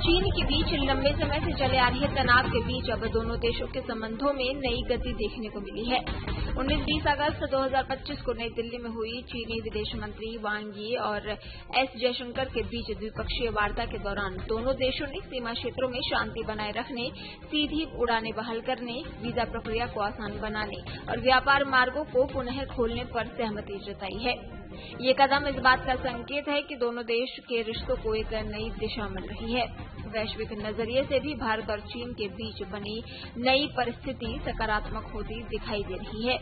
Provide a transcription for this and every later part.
चीन के बीच लंबे समय से चले आ रहे तनाव के बीच अब दोनों देशों के संबंधों में नई गति देखने को मिली है। 19-20 अगस्त 2025 को नई दिल्ली में हुई चीनी विदेश मंत्री वांग यी और एस जयशंकर के बीच द्विपक्षीय वार्ता के दौरान दोनों देशों ने सीमा क्षेत्रों में शांति बनाए रखने, सीधी उड़ानें बहाल करने, वीजा प्रक्रिया को आसान बनाने और व्यापार मार्गों को पुनः खोलने पर सहमति जताई है। ये कदम इस बात का संकेत है कि दोनों देश के रिश्तों को एक नई दिशा मिल रही है। वैश्विक नजरिए से भी भारत और चीन के बीच बनी नई परिस्थिति सकारात्मक होती दिखाई दे रही है।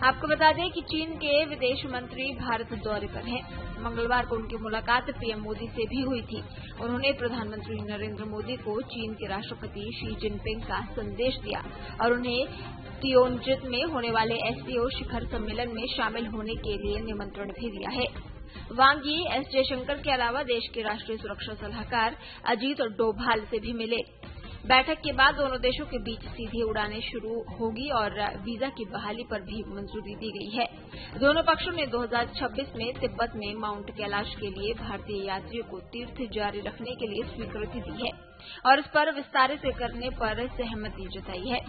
आपको बता दें कि चीन के विदेश मंत्री भारत दौरे पर हैं। मंगलवार को उनकी मुलाकात पीएम मोदी से भी हुई थी। उन्होंने प्रधानमंत्री नरेंद्र मोदी को चीन के राष्ट्रपति शी जिनपिंग का संदेश दिया और उन्हें तियोंजिन में होने वाले एससीओ शिखर सम्मेलन में शामिल होने के लिए निमंत्रण भी दिया है। वांग यी एस जयशंकर के अलावा देश के राष्ट्रीय सुरक्षा सलाहकार अजीत डोभाल से भी मिले। बैठक के बाद दोनों देशों के बीच सीधी उड़ानें शुरू होगी और वीजा की बहाली पर भी मंजूरी दी गई है। दोनों पक्षों ने 2026 में तिब्बत में माउंट कैलाश के लिए भारतीय यात्रियों को तीर्थ जारी रखने के लिए स्वीकृति दी है और इस पर विस्तारित करने पर सहमति जताई है।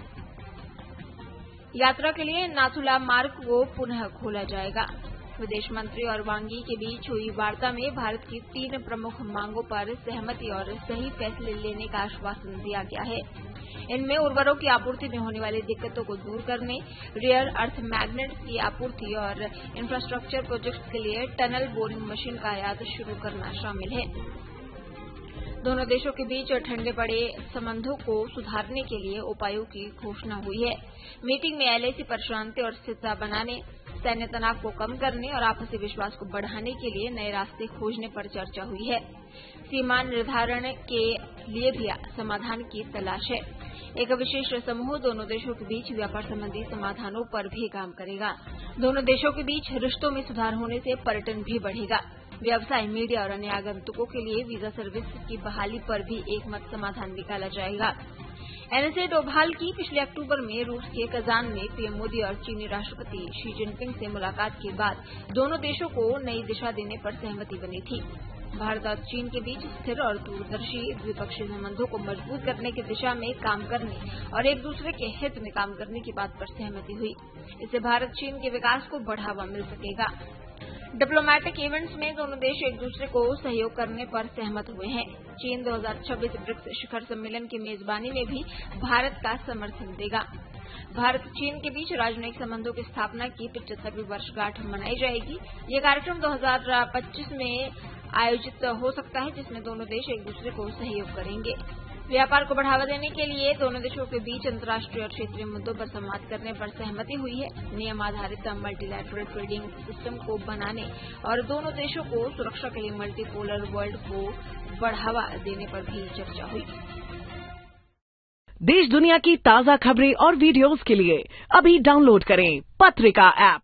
यात्रा के लिए नाथुला मार्ग को पुनः खोला जाएगा। विदेश मंत्री और वांग यी के बीच हुई वार्ता में भारत की 3 प्रमुख मांगों पर सहमति और सही फैसले लेने का आश्वासन दिया गया है। इनमें उर्वरकों की आपूर्ति में होने वाली दिक्कतों को दूर करने, रेयर अर्थ मैग्नेट्स की आपूर्ति और इंफ्रास्ट्रक्चर प्रोजेक्ट्स के लिए टनल बोरिंग मशीन का आयात शुरू करना शामिल है। दोनों देशों के बीच ठंडे पड़े संबंधों को सुधारने के लिए उपायों की घोषणा हुई है। मीटिंग में एलएसी पर शांति और स्थिरता बनाने, सैन्य तनाव को कम करने और आपसी विश्वास को बढ़ाने के लिए नए रास्ते खोजने पर चर्चा हुई है। सीमा निर्धारण के लिए भी समाधान की तलाश है। एक विशेष समूह दोनों देशों के बीच व्यापार संबंधी समाधानों पर भी काम करेगा। दोनों देशों के बीच रिश्तों में सुधार होने से पर्यटन भी बढ़ेगा। व्यवसाय, मीडिया और अन्य आगंतुकों के लिए वीजा सर्विस की बहाली पर भी एकमत समाधान निकाला जाएगा। एनएसए डोभाल की पिछले अक्टूबर में रूस के कजान में पीएम मोदी और चीनी राष्ट्रपति शी जिनपिंग से मुलाकात के बाद दोनों देशों को नई दिशा देने पर सहमति बनी थी। भारत और चीन के बीच स्थिर और दूरदर्शी द्विपक्षीय संबंधों को मजबूत करने की दिशा में काम करने और एक दूसरे के हित में काम करने की बात पर सहमति हुई। इससे भारत चीन के विकास को बढ़ावा मिल सकेगा। डिप्लोमैटिक इवेंट्स में दोनों देश एक दूसरे को सहयोग करने पर सहमत हुए हैं। चीन 2026 ब्रिक्स शिखर सम्मेलन की मेजबानी में भी भारत का समर्थन देगा। भारत चीन के बीच राजनयिक संबंधों की स्थापना की 75वीं वर्षगांठ मनाई जाएगी। ये कार्यक्रम 2025 में आयोजित हो सकता है, जिसमें दोनों देश एक दूसरे को सहयोग करेंगे। व्यापार को बढ़ावा देने के लिए दोनों देशों के बीच अंतर्राष्ट्रीय और क्षेत्रीय मुद्दों पर संवाद करने पर सहमति हुई है। नियम आधारित मल्टीलैटरल ट्रेडिंग सिस्टम को बनाने और दोनों देशों को सुरक्षा के लिए मल्टीपोलर वर्ल्ड को बढ़ावा देने पर भी चर्चा हुई। देश दुनिया की ताजा खबरें और वीडियोस के लिए अभी डाउनलोड करें पत्रिका ऐप।